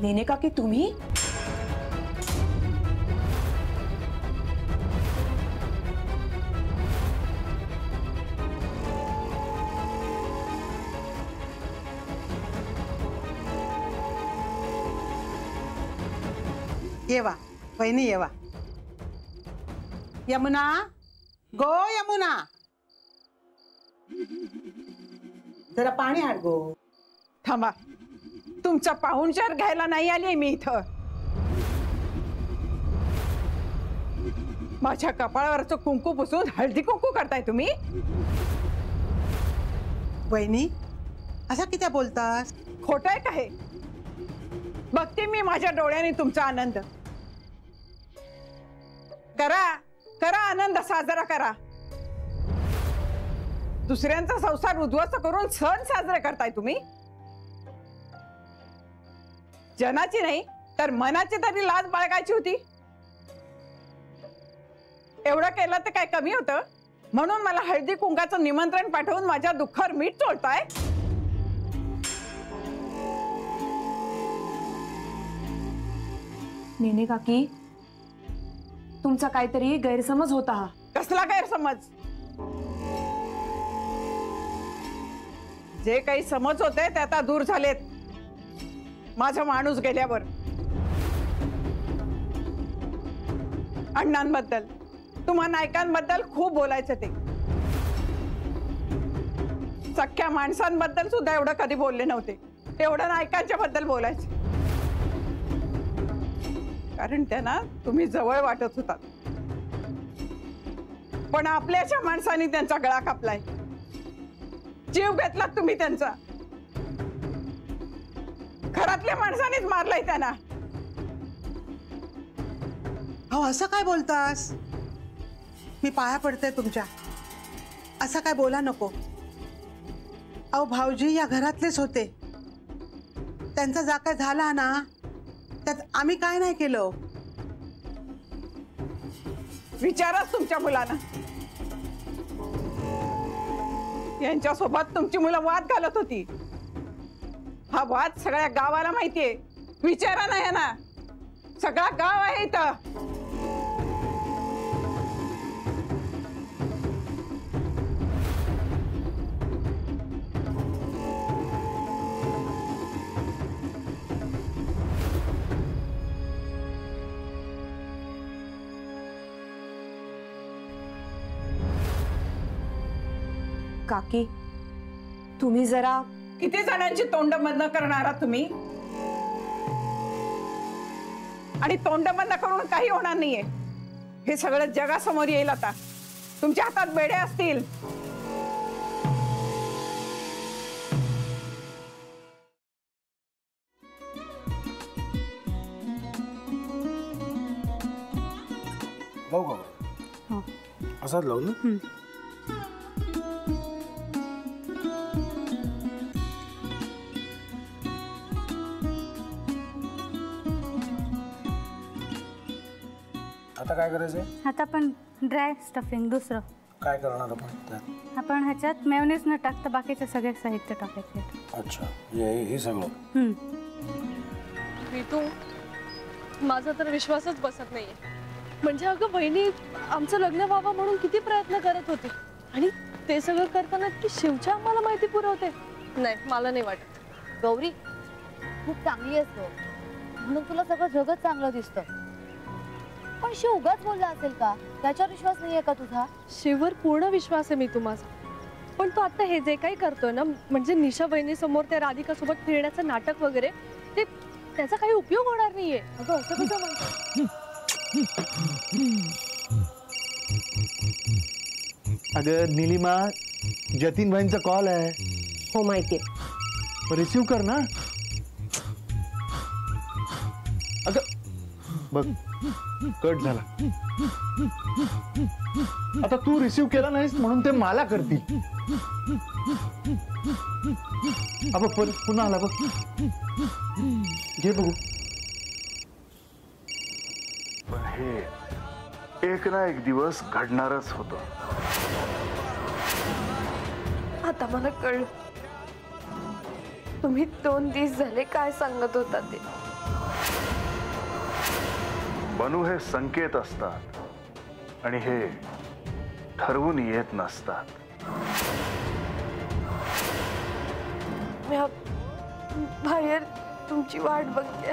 नेने काकी तुम्ही? येवा वहिनी येवा. यमुना, गो यमुना, जरा पाणी आण गो. थांबा, तुमचा पाहुणचार घ्यायला नाही आली मी इथं. माझ्या कपाळावरचं कुंकू पुसून हळदी कुंकू करताय तुम्ही? वहिनी असा किती बोलतास? खोट आहे का हे? बघते मी माझ्या डोळ्याने तुमचा आनंद. करा करा, आनंद साजरा करा. दुसऱ्यांचा संसार उद्ध्वस्त करून सण साजरे करताय तुम्ही. जनाची नाही तर मनाची तरी लाज बाळगायची होती. एवढं केलं तर काय कमी होतं? म्हणून मला हळदी कुंकाचं निमंत्रण पाठवून माझ्या दुःखावर मीठ चोळताय. नेने काकी, तुमचा काहीतरी गैरसमज होता. कसला गैरसमज? जे काही समज होते ते आता दूर झालेत माझा माणूस गेल्यावर. अण्णांबद्दल, तुम्हा नायकांबद्दल खूप बोलायचं ते. सख्या माणसांबद्दल सुद्धा एवढं कधी बोलले नव्हते. एवढं नायकांच्या बद्दल बोलायचे, कारण त्यांना तुम्ही जवळ वाटत होतात. पण आपल्याच्या माणसांनी त्यांचा गळा कापलाय. जीव घेतला तुम्ही त्यांचा. घरातल्या माणसांनीच मारलाय त्यांना. अहो असं काय बोलतास? मी पाया पडते तुमच्या. असं काय बोला नको. अहो भाऊजी या घरातलेच होते. त्यांचा जा काय झाला ना त्यात आम्ही काय नाही केलं. विचाराच तुमच्या मुलांना. यांच्यासोबत तुमची मुलं वाद घालत होती. हा वाद सगळ्या गावाला माहितीये. विचारा नाही ना, सगळा गाव आहे इथं. काकी, तुम्ही जरा. किती जणांची तोंड बंद करणार आहात तुम्ही? आणि तोंड बंद करून काही होणार नाहीये. हे सगळं जगासमोर येईल आता. तुमच्या हातात बेड्या असतील. लावू का? असाच लावू ना. आता काय करायचंय? आता आपण ड्राय स्टफिंग दुसरं काय करणार आपण त्यात? आपण ह्याच्यात मेयोनीज न टाकता बाकीचे सगळे साहित्य टाकायचे. अच्छा, हे सगळं. ऋतू, माझा तर विश्वासच बसत नाहीये. म्हणजे अगं बहिणी आमचं लग्न व्हावं म्हणून किती प्रयत्न करत होती आणि ते सगळं करताना की शिवच्या आम्हाला माहिती पुरवते. नाही, मला नाही वाटत. गौरी खूप चांगली असतो म्हणून तुला सगळं जगत चांगलं दिसतं. पण शिव उगाच बोलला असेल का? त्याच्यावर विश्वास नाहीये का तुझा? शिववर पूर्ण विश्वास आहे मी माझा. पण तो आता हे जे काही करतोय ना, म्हणजे निशा बहिणी समोर त्या राधिका सोबत फिरण्याचं नाटक वगैरे, ते त्याचा काही उपयोग होणार नाहीये. अगं असं कसं म्हणतो? अगं नीलिमा, जतीन भाईंचा कॉल आहे. हो माहितीये. रिसीव कर ना. अगं बघ, कट झाला. आता तू रिसीव केला नाहीस म्हणून ते मला करतील. अब पुन्हा आला बघ. घे बघू. पण हे एक ना एक दिवस घडणारच होतं. आता मला कळलं तुम्ही 2 दिवस झाले काय सांगत होता ते. बनू हे संकेत असतात आणि हे ठरवून येत नसतात. मी बाहेर तुमची वाट बघते.